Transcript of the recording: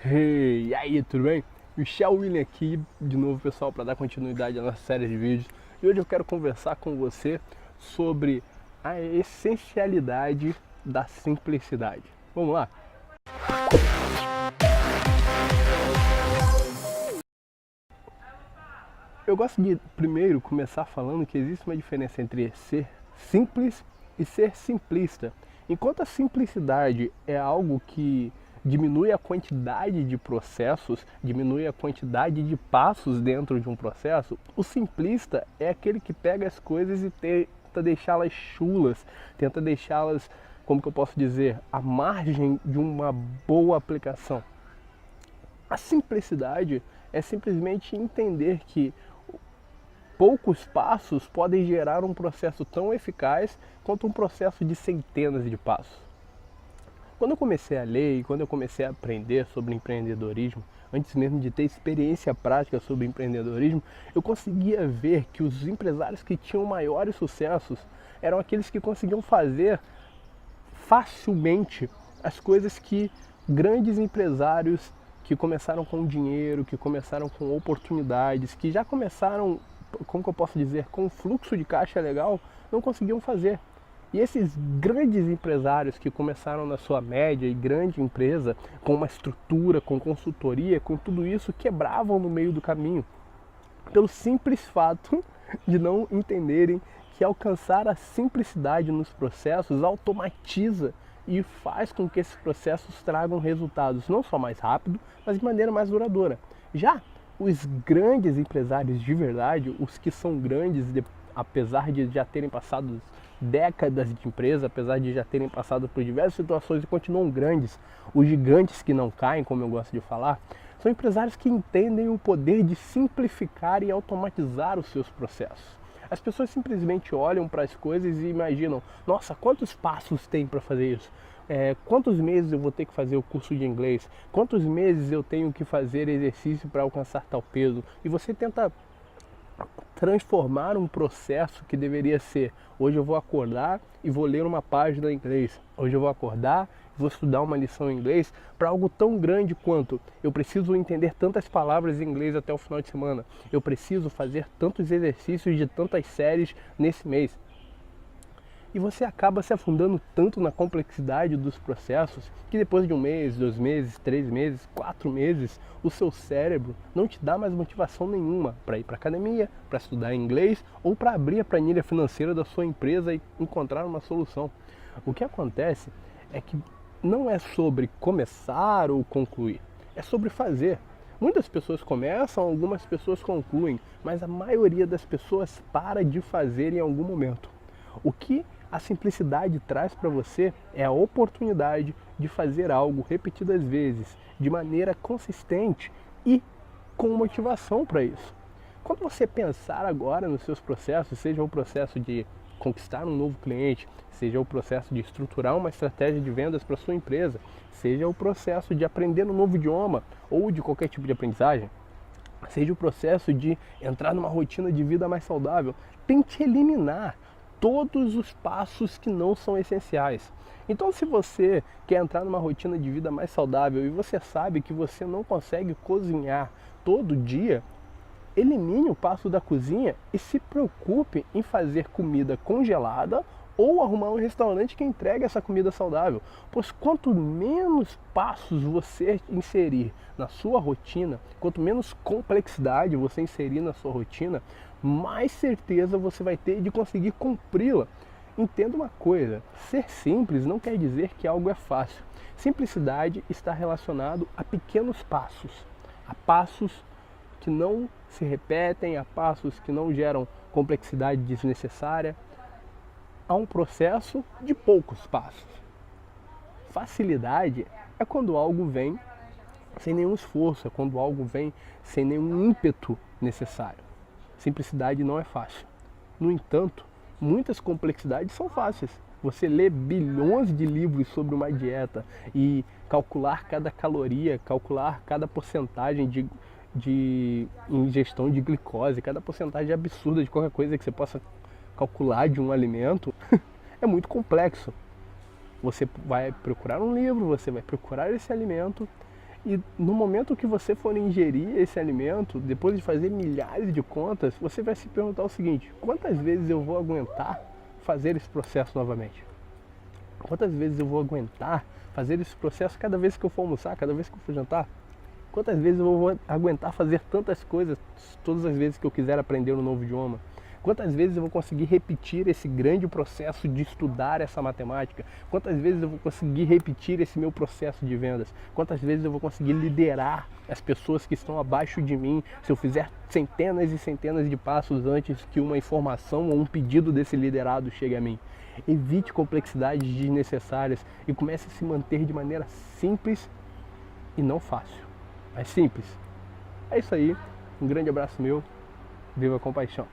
Hey, e aí, tudo bem? Michel William aqui, de novo pessoal, para dar continuidade à nossa série de vídeos. E hoje eu quero conversar com você sobre a essencialidade da simplicidade. Vamos lá? Eu gosto de primeiro começar falando que existe uma diferença entre ser simples e ser simplista. Enquanto a simplicidade é algo que diminui a quantidade de processos, diminui a quantidade de passos dentro de um processo, o simplista é aquele que pega as coisas e tenta deixá-las chulas, tenta deixá-las, como que eu posso dizer, à margem de uma boa aplicação. A simplicidade é simplesmente entender que poucos passos podem gerar um processo tão eficaz quanto um processo de centenas de passos. Quando eu comecei a ler e quando eu comecei a aprender sobre empreendedorismo, antes mesmo de ter experiência prática sobre empreendedorismo, eu conseguia ver que os empresários que tinham maiores sucessos eram aqueles que conseguiam fazer facilmente as coisas que grandes empresários que começaram com dinheiro, que começaram com oportunidades, que já começaram, como que eu posso dizer, com um fluxo de caixa legal, não conseguiam fazer. E esses grandes empresários que começaram na sua média e grande empresa, com uma estrutura, com consultoria, com tudo isso, quebravam no meio do caminho, pelo simples fato de não entenderem que alcançar a simplicidade nos processos automatiza e faz com que esses processos tragam resultados não só mais rápido, mas de maneira mais duradoura. Já os grandes empresários de verdade, os que são grandes, apesar de já terem passado décadas de empresa, apesar de já terem passado por diversas situações e continuam grandes, os gigantes que não caem, como eu gosto de falar, são empresários que entendem o poder de simplificar e automatizar os seus processos. As pessoas simplesmente olham para as coisas e imaginam, nossa, quantos passos tem para fazer isso? Quantos meses eu vou ter que fazer o curso de inglês? Quantos meses eu tenho que fazer exercício para alcançar tal peso? E você tenta transformar um processo que deveria ser: hoje eu vou acordar e vou ler uma página em inglês, hoje eu vou acordar e vou estudar uma lição em inglês, para algo tão grande quanto: eu preciso entender tantas palavras em inglês até o final de semana, eu preciso fazer tantos exercícios de tantas séries nesse mês. E você acaba se afundando tanto na complexidade dos processos que depois de um mês, 2 meses, 3 meses, 4 meses, o seu cérebro não te dá mais motivação nenhuma para ir para a academia, para estudar inglês ou para abrir a planilha financeira da sua empresa e encontrar uma solução. O que acontece é que não é sobre começar ou concluir, é sobre fazer. Muitas pessoas começam, algumas pessoas concluem, mas a maioria das pessoas para de fazer em algum momento. O que a simplicidade traz para você é a oportunidade de fazer algo repetidas vezes, de maneira consistente e com motivação para isso. Quando você pensar agora nos seus processos, seja o processo de conquistar um novo cliente, seja o processo de estruturar uma estratégia de vendas para sua empresa, seja o processo de aprender um novo idioma ou de qualquer tipo de aprendizagem, seja o processo de entrar numa rotina de vida mais saudável, tente eliminar todos os passos que não são essenciais. Então, se você quer entrar numa rotina de vida mais saudável e você sabe que você não consegue cozinhar todo dia, elimine o passo da cozinha e se preocupe em fazer comida congelada ou arrumar um restaurante que entregue essa comida saudável. Pois quanto menos passos você inserir na sua rotina, quanto menos complexidade você inserir na sua rotina, mais certeza você vai ter de conseguir cumpri-la. Entenda uma coisa, ser simples não quer dizer que algo é fácil. Simplicidade está relacionado a pequenos passos, a passos que não se repetem, a passos que não geram complexidade desnecessária, a um processo de poucos passos. Facilidade é quando algo vem sem nenhum esforço, é quando algo vem sem nenhum ímpeto necessário. Simplicidade não é fácil. No entanto, muitas complexidades são fáceis. Você lê bilhões de livros sobre uma dieta e calcular cada caloria, calcular cada porcentagem de ingestão de glicose, cada porcentagem absurda de qualquer coisa que você possa calcular de um alimento, é muito complexo. Você vai procurar um livro, você vai procurar esse alimento E no momento que você for ingerir esse alimento, depois de fazer milhares de contas, você vai se perguntar o seguinte: quantas vezes eu vou aguentar fazer esse processo novamente? Quantas vezes eu vou aguentar fazer esse processo cada vez que eu for almoçar, cada vez que eu for jantar? Quantas vezes eu vou aguentar fazer tantas coisas todas as vezes que eu quiser aprender um novo idioma? Quantas vezes eu vou conseguir repetir esse grande processo de estudar essa matemática? Quantas vezes eu vou conseguir repetir esse meu processo de vendas? Quantas vezes eu vou conseguir liderar as pessoas que estão abaixo de mim se eu fizer centenas e centenas de passos antes que uma informação ou um pedido desse liderado chegue a mim? Evite complexidades desnecessárias e comece a se manter de maneira simples e não fácil, mas simples. É isso aí, um grande abraço meu, viva com paixão.